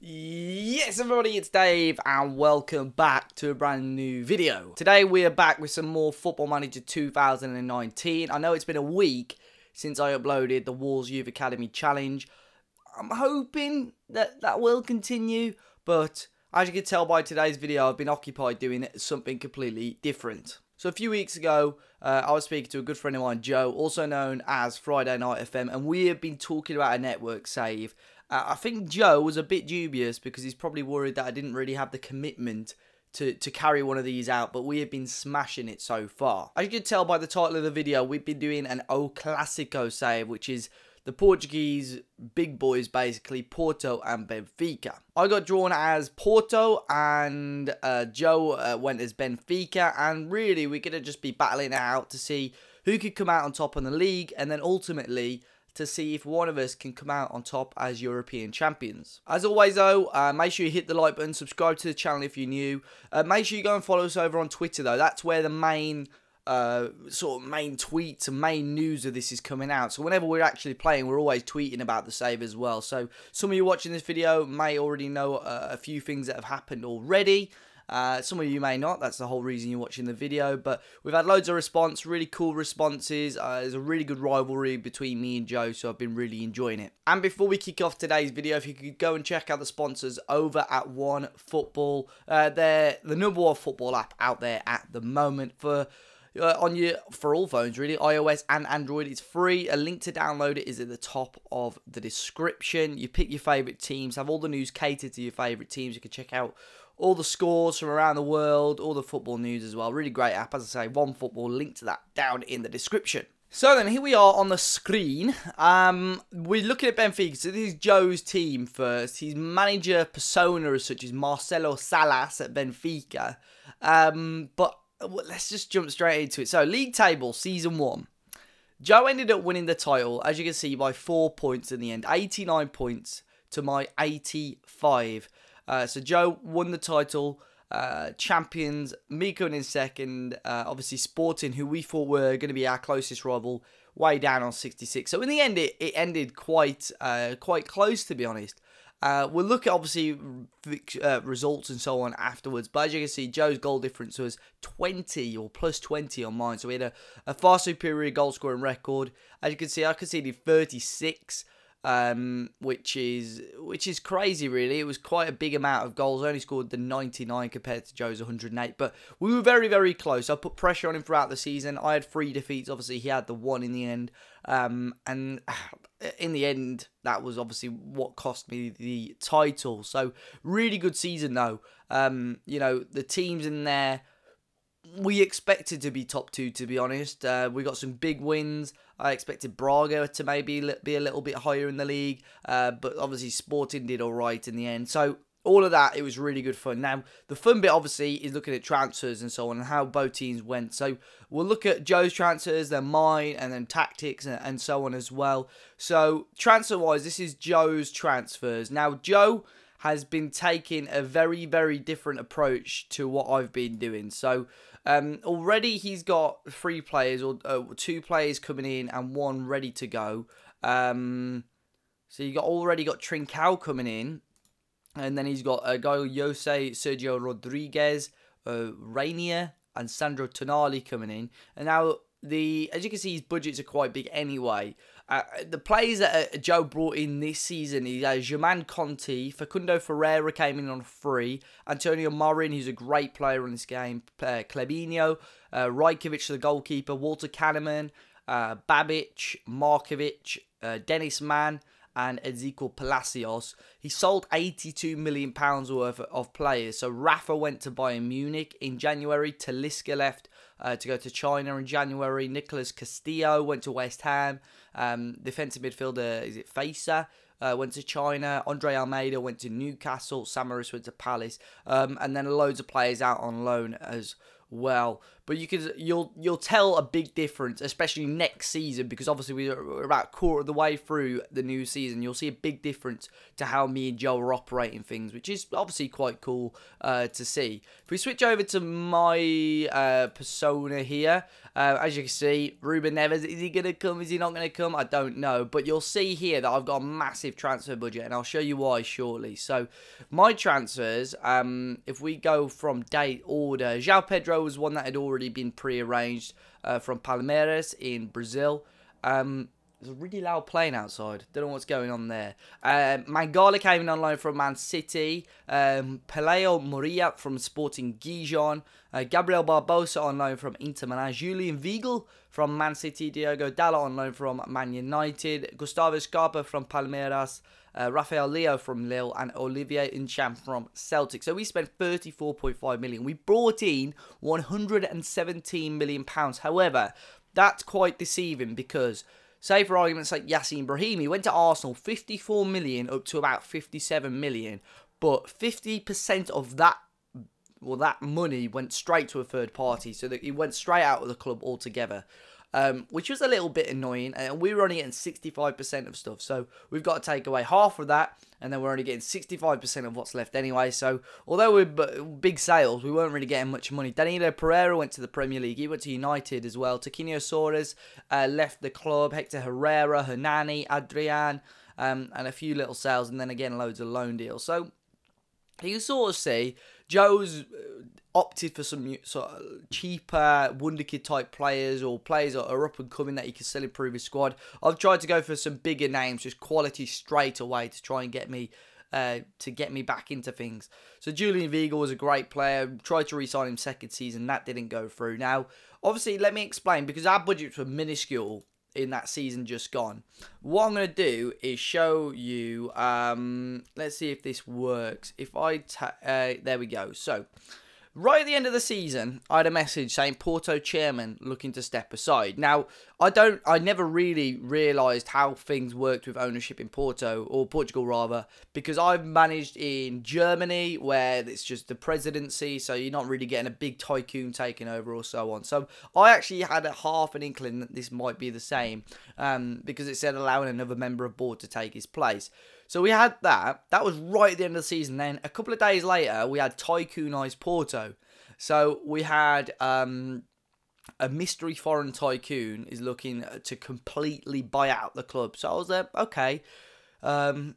Yes everybody, it's Dave and welcome back to a brand new video. Today we are back with some more Football Manager 2019. I know it's been a week since I uploaded the Wolves Youth Academy Challenge. I'm hoping that will continue, but as you can tell by today's video, I've been occupied doing something completely different. So a few weeks ago, I was speaking to a good friend of mine, Joe, also known as Friday Night FM, and we have been talking about a network save. I think Joe was a bit dubious because he's probably worried that I didn't really have the commitment to carry one of these out, but we have been smashing it so far. As you can tell by the title of the video, we've been doing an CLASSICO save, which is the Portuguese big boys, basically, Porto and Benfica. I got drawn as Porto and Joe went as Benfica, and really we're going to just be battling it out to see who could come out on top in the league, and then ultimately to see if one of us can come out on top as European champions. As always though, make sure you hit the like button, subscribe to the channel if you're new. Make sure you go and follow us over on Twitter though. That's where the main main tweets and main news of this is coming out. So whenever we're actually playing, we're always tweeting about the save as well. So some of you watching this video may already know a few things that have happened already. Some of you may not. That's the whole reason you're watching the video. But we've had loads of response, really cool responses. There's a really good rivalry between me and Joe, so I've been really enjoying it. And before we kick off today's video, if you could go and check out the sponsors over at OneFootball. They're the #1 football app out there at the moment for all phones, really, iOS and Android. It's free. A link to download it is at the top of the description. You pick your favourite teams, have all the news catered to your favourite teams. You can check out all the scores from around the world, all the football news as well. Really great app, as I say, OneFootball. Link to that down in the description. So then, here we are on the screen. We're looking at Benfica. So this is Joe's team first. His manager persona as such is Marcelo Salas at Benfica. But let's just jump straight into it. So, league table, season 1. Joe ended up winning the title, as you can see, by 4 points in the end. 89 points to my 85. So Joe won the title, champions, me coming in second, obviously Sporting, who we thought were going to be our closest rival, way down on 66. So in the end, it ended quite close, to be honest. We'll look at, obviously, results and so on afterwards. But as you can see, Joe's goal difference was 20 or plus 20 on mine. So we had a far superior goal scoring record. As you can see, I conceded 36. Which is crazy, really. It was quite a big amount of goals. I only scored the 99 compared to Joe's 108, but we were very, very close. I put pressure on him throughout the season. I had 3 defeats. Obviously, he had the 1 in the end, and in the end, that was obviously what cost me the title. So, really good season, though. You know, the teams in there, we expected to be top 2, to be honest. We got some big wins. I expected Braga to maybe be a little bit higher in the league, but obviously Sporting did all right in the end. So all of that, it was really good fun. Now, the fun bit, obviously, is looking at transfers and so on and how both teams went. So we'll look at Joe's transfers, then mine, and then tactics and so on as well. So transfer-wise, this is Joe's transfers. Now, Joe has been taking a very, very different approach to what I've been doing. So already he's got 3 players, or 2 players coming in and 1 ready to go. So you already got Trincao coming in, and then he's got a guy Jose, Sergio Rodriguez, Rainier, and Sandro Tonali coming in. And now, as you can see, his budgets are quite big anyway. The players that Joe brought in this season is German Conti, Facundo Ferreira came in on free, Antonio Morin, who's a great player in this game, Klebinho, Rajkovic, the goalkeeper, Walter Kahneman, Babic, Markovic, Dennis Mann, and Ezequiel Palacios. He sold £82 million worth of players. So Rafa went to Bayern Munich in January. Talisca left to go to China in January. Nicolas Castillo went to West Ham. Defensive midfielder, is it Faisa? Went to China. Andre Almeida went to Newcastle. Samaris went to Palace. And then loads of players out on loan as well. but you'll tell a big difference, especially next season, because obviously we're about a quarter of the way through the new season. You'll see a big difference to how me and Joe are operating things, which is obviously quite cool to see. If we switch over to my persona here, as you can see, Ruben Neves, is he going to come? Is he not going to come? I don't know, but you'll see here that I've got a massive transfer budget, and I'll show you why shortly. So my transfers, if we go from date order, João Pedro was one that had already been pre-arranged from Palmeiras in Brazil. There's a really loud plane outside. Don't know what's going on there. Mangala came in on loan from Man City. Peleo Moria from Sporting Gijon. Gabriel Barbosa on loan from Inter Milan. Julian Weigl from Man City. Diogo Dalot on loan from Man United. Gustavo Scarpa from Palmeiras. Rafael Leo from Lille. And Olivier Nchamp from Celtic. So we spent £34.5 million. We brought in £117 million. However, that's quite deceiving because, say for argument's sake, Yassine Brahimi went to Arsenal 54 million up to about 57 million, but 50% of that, well, that money went straight to a third party, so that it went straight out of the club altogether, which was a little bit annoying, and we were only getting 65% of stuff, so we've got to take away half of that, and then we're only getting 65% of what's left anyway. So although we're big sales, we weren't really getting much money. Danilo Pereira went to the Premier League. He went to United as well. Taquinho Soares left the club. Hector Herrera, Hernani, Adrian, and a few little sales, and then again loads of loan deals. So you sort of see Joe's opted for some sort of cheaper wonderkid type players, or players that are up and coming that he can still improve his squad. I've tried to go for some bigger names, just quality straight away to try and get me back into things. So Julian Weigl was a great player. Tried to re-sign him second season, that didn't go through. Now, obviously, let me explain, because our budgets were minuscule in that season just gone. What I'm going to do is show you, let's see if this works. If I, there we go. So, right at the end of the season, I had a message saying Porto chairman looking to step aside. Now, I never really realised how things worked with ownership in Porto, or Portugal rather, because I've managed in Germany where it's just the presidency, so you're not really getting a big tycoon taking over or so on. So I actually had a half an inkling that this might be the same, because it said allowing another member of board to take his place. So we had that. That was right at the end of the season. Then a couple of days later, we had tycoonised Porto. So we had a mystery foreign tycoon is looking to completely buy out the club. So I was there, okay,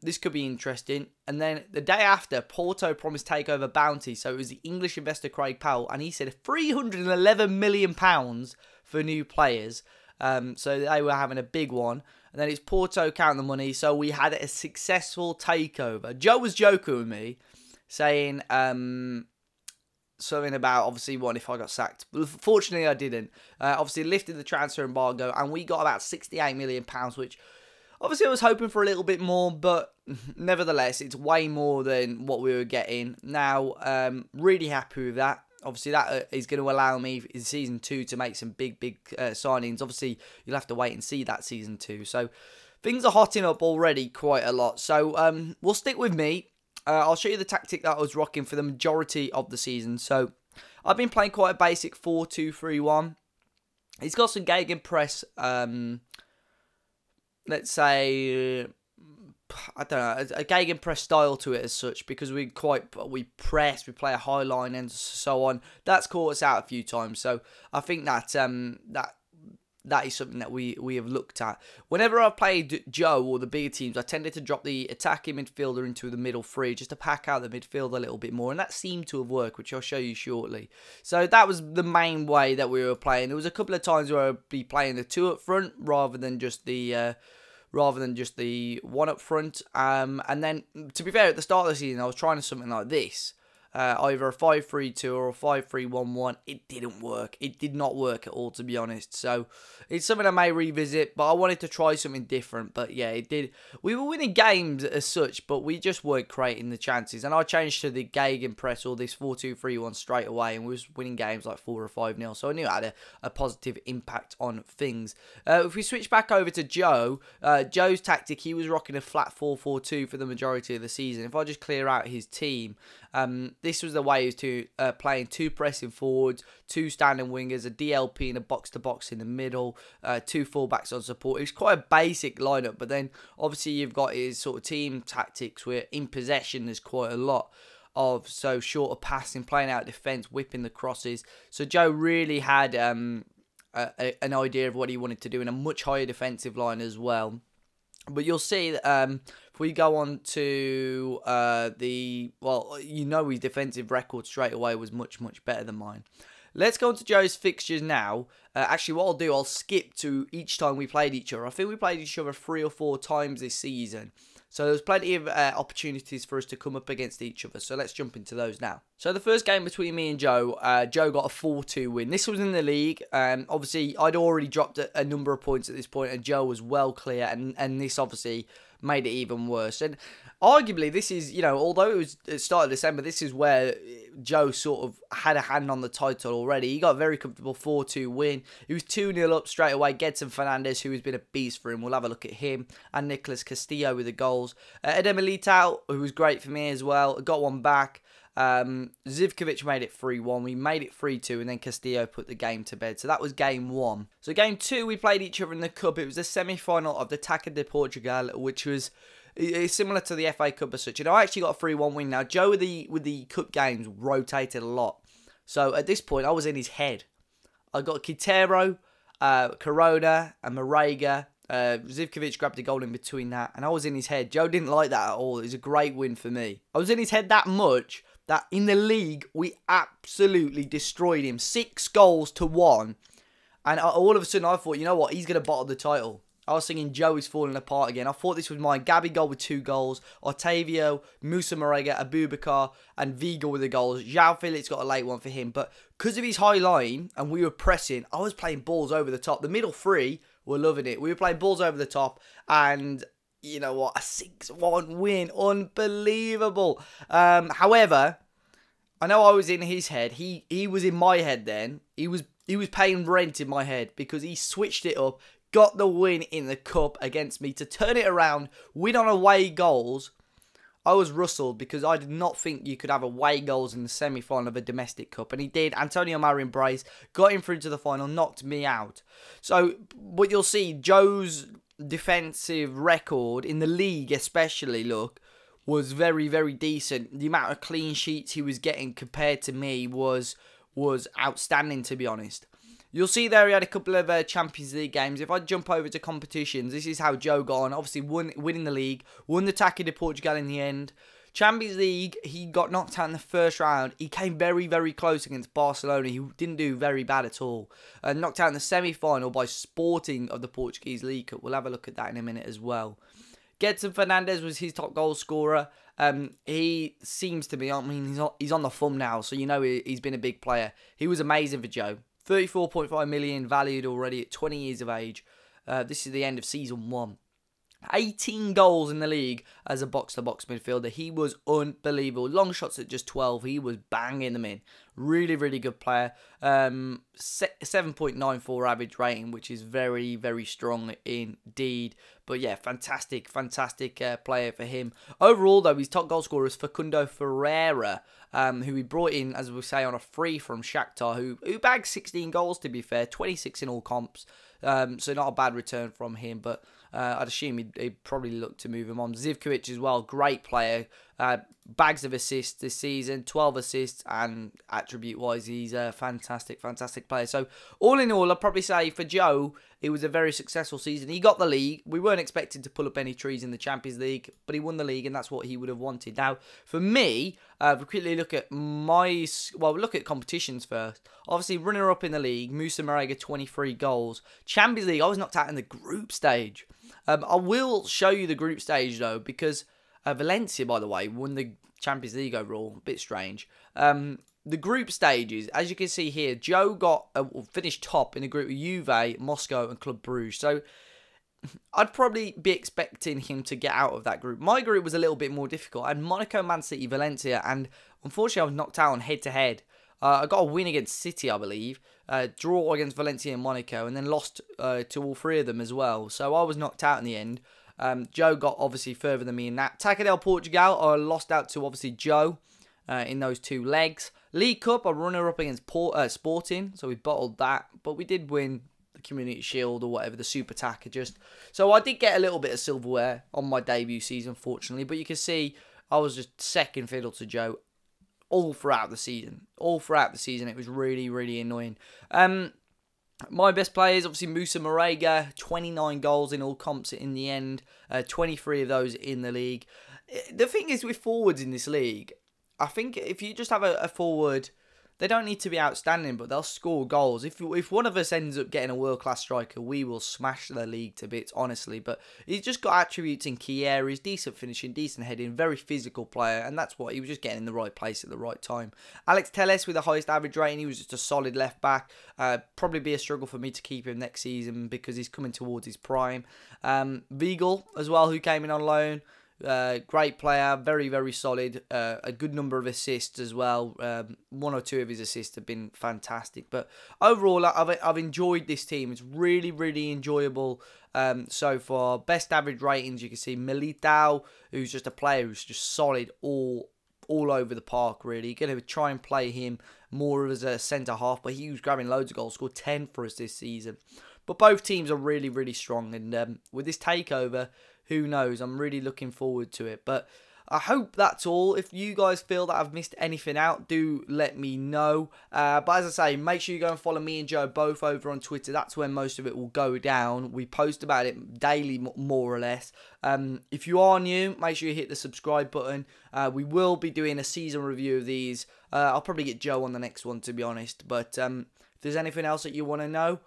this could be interesting. And then the day after, Porto promised takeover bounty. So it was the English investor Craig Powell, and he said £311 million for new players. So they were having a big one. And then it's Porto counting the money. So we had a successful takeover. Joe was joking with me, saying something about, obviously, what if I got sacked. But fortunately, I didn't. Obviously, lifted the transfer embargo, and we got about £68 million, which obviously I was hoping for a little bit more, but nevertheless, it's way more than what we were getting. Now, really happy with that. Obviously, that is going to allow me in Season 2 to make some big signings. Obviously, you'll have to wait and see that Season 2. So, things are hotting up already quite a lot. So, we'll stick with me. I'll show you the tactic that I was rocking for the majority of the season. So, I've been playing quite a basic 4-2-3-1. It's got some gegenpress, let's say, I don't know, a gegenpress style to it as such, because we press, we play a high line and so on. That's caught us out a few times, so I think that that is something that we have looked at. Whenever I've played Joe or the bigger teams, I tended to drop the attacking midfielder into the middle three, just to pack out the midfield a little bit more, and that seemed to have worked, which I'll show you shortly. So that was the main way that we were playing. There was a couple of times where I'd be playing the two up front rather than just the one up front. And then, to be fair, at the start of the season, I was trying something like this. Either a 5-3-2 or a 5-3-1-1. It didn't work. It did not work at all, to be honest. So, it's something I may revisit, but I wanted to try something different. But yeah, it did. We were winning games as such, but we just weren't creating the chances. And I changed to the gegenpress, or this 4-2-3-1 straight away, and we was winning games like 4 or 5-0. So I knew it had a positive impact on things. If we switch back over to Joe, Joe's tactic, he was rocking a flat 4-4-2 for the majority of the season. If I just clear out his team, this was the way he was playing 2 pressing forwards, 2 standing wingers, a DLP and a box-to-box in the middle, 2 fullbacks on support. It was quite a basic lineup, but then obviously you've got his sort of team tactics where in possession there's quite a lot of short of passing, playing out defence, whipping the crosses. So Joe really had an idea of what he wanted to do in a much higher defensive line as well. But you'll see that if we go on to his defensive record straight away was much, much better than mine. Let's go on to Joe's fixtures now. Actually, what I'll do, I'll skip to each time we played each other. I think we played each other 3 or 4 times this season. So there's plenty of opportunities for us to come up against each other. So let's jump into those now. So the first game between me and Joe, Joe got a 4-2 win. This was in the league. Obviously, I'd already dropped a number of points at this point, and Joe was well clear. And this obviously made it even worse. And arguably, this is, although it started December, this is where Joe sort of had a hand on the title already. He got a very comfortable 4-2 win. He was 2-0 up straight away. Gedson Fernandes, who has been a beast for him. We'll have a look at him. And Nicolas Castillo with the goals. Eder Militao, who was great for me as well. Got one back. Zivkovic made it 3-1. We made it 3-2, and then Castillo put the game to bed. So that was game 1. So game 2, we played each other in the cup. It was the semi-final of the Taça de Portugal, which was similar to the FA Cup as such. I actually got a 3-1 win. Now, Joe with the cup games rotated a lot. So at this point, I was in his head. I got Quintero, Corona, and Marega. Zivkovic grabbed a goal in between that, and I was in his head. Joe didn't like that at all. It was a great win for me. I was in his head that much that in the league, we absolutely destroyed him. 6-1. And all of a sudden, I thought, you know what? He's going to bottle the title. I was thinking Joe is falling apart again. I thought this was mine. Gabby goal with 2 goals. Otavio, Musa Marega, Abubakar, and Vigo with the goals. João Felix got a late one for him. But because of his high line and we were pressing, I was playing balls over the top. The middle 3 were loving it. We were playing balls over the top. And you know what? A 6-1 win. Unbelievable. However, I know I was in his head. He was in my head then. He was paying rent in my head because he switched it up. Got the win in the cup against me to turn it around, win on away goals. I was rustled because I did not think you could have away goals in the semi-final of a domestic cup. And he did. Antonio Marin Brace got him through to the final, knocked me out. So, but you'll see Joe's defensive record in the league especially, was very, very decent. The amount of clean sheets he was getting compared to me was outstanding, to be honest. You'll see there he had a couple of Champions League games. If I jump over to competitions, this is how Joe got on. Obviously, winning the league. Won the Taça de Portugal in the end. Champions League, he got knocked out in the first round. He came very, very close against Barcelona. He didn't do very bad at all. Knocked out in the semi-final by Sporting of the Portuguese League Cup. We'll have a look at that in a minute as well. Gedson Fernandes was his top goal scorer. He seems to be, he's on the thumb now, so you know he's been a big player. He was amazing for Joe. 34.5 million valued already at 20 years of age. This is the end of season 1. 18 goals in the league as a box-to-box midfielder. He was unbelievable. Long shots at just 12. He was banging them in. Really, really good player. 7.94 average rating, which is very, very strong indeed. But yeah, fantastic player for him. Overall, though, his top goal scorer is Facundo Ferreira, who he brought in, as we say, on a free from Shakhtar, who bagged 16 goals, to be fair. 26 in all comps. So not a bad return from him, but I'd assume he'd probably look to move him on. Zivkovic as well, great player. Bags of assists this season, 12 assists, and attribute-wise, he's a fantastic player. So, all in all, I'd probably say for Joe, it was a very successful season. He got the league. We weren't expecting to pull up any trees in the Champions League, but he won the league, and that's what he would have wanted. Now, for me, if we quickly look at we'll look at competitions first. Obviously, runner-up in the league, Musa Marega, 23 goals. Champions League, I was knocked out in the group stage. I will show you the group stage, though, because Valencia, by the way, won the Champions League overall. A bit strange. The group stages, as you can see here, Joe finished top in the group with Juve, Moscow, and Club Brugge. So I'd probably be expecting him to get out of that group. My group was a little bit more difficult. I had Monaco, Man City, Valencia, and unfortunately I was knocked out on head-to-head. I got a win against City, I believe, draw against Valencia and Monaco, and then lost to all 3 of them as well. So I was knocked out in the end. Joe got obviously further than me in that. Taça de Portugal, I lost out to obviously Joe. in those 2 legs. League Cup, a runner-up against Sporting, so we bottled that, but we did win the Community Shield or whatever, the Super Tacker just. So I did get a little bit of silverware on my debut season, fortunately, but you can see I was just second fiddle to Joe all throughout the season. All throughout the season, it was really, really annoying. My best players, obviously, Musa Marega, 29 goals in all comps in the end, 23 of those in the league. The thing is with forwards in this league, I think if you just have a forward, they don't need to be outstanding, but they'll score goals. If one of us ends up getting a world-class striker, we will smash the league to bits, honestly. But he's just got attributes in key areas, decent finishing, decent heading, very physical player, and that's what he was just getting in the right place at the right time. Alex Telles with the highest average rating, he was just a solid left-back. Probably be a struggle for me to keep him next season because he's coming towards his prime. Vigal as well, who came in on loan. Great player, very, very solid. A good number of assists as well. 1 or 2 of his assists have been fantastic. But overall, I've enjoyed this team. It's really, really enjoyable so far. Best average ratings, you can see Militao, who's just a player who's just solid all over the park, really. You're going to try and play him more as a centre-half, but he was grabbing loads of goals, scored 10 for us this season. But both teams are really, really strong, and with this takeover, who knows? I'm really looking forward to it. But I hope that's all. If you guys feel that I've missed anything out, do let me know. But as I say, make sure you go and follow me and Joe both over on Twitter. That's where most of it will go down. We post about it daily, more or less. If you are new, make sure you hit the subscribe button. We will be doing a season review of these. I'll probably get Joe on the next one, to be honest. But if there's anything else that you want to know,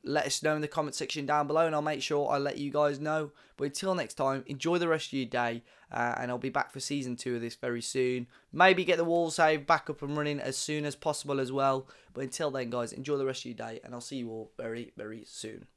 let us know in the comment section down below, and I'll make sure I let you guys know. But until next time, enjoy the rest of your day, and I'll be back for season 2 of this very soon. Maybe get the wall save back up and running as soon as possible as well. But until then, guys, enjoy the rest of your day, and I'll see you all very, very soon.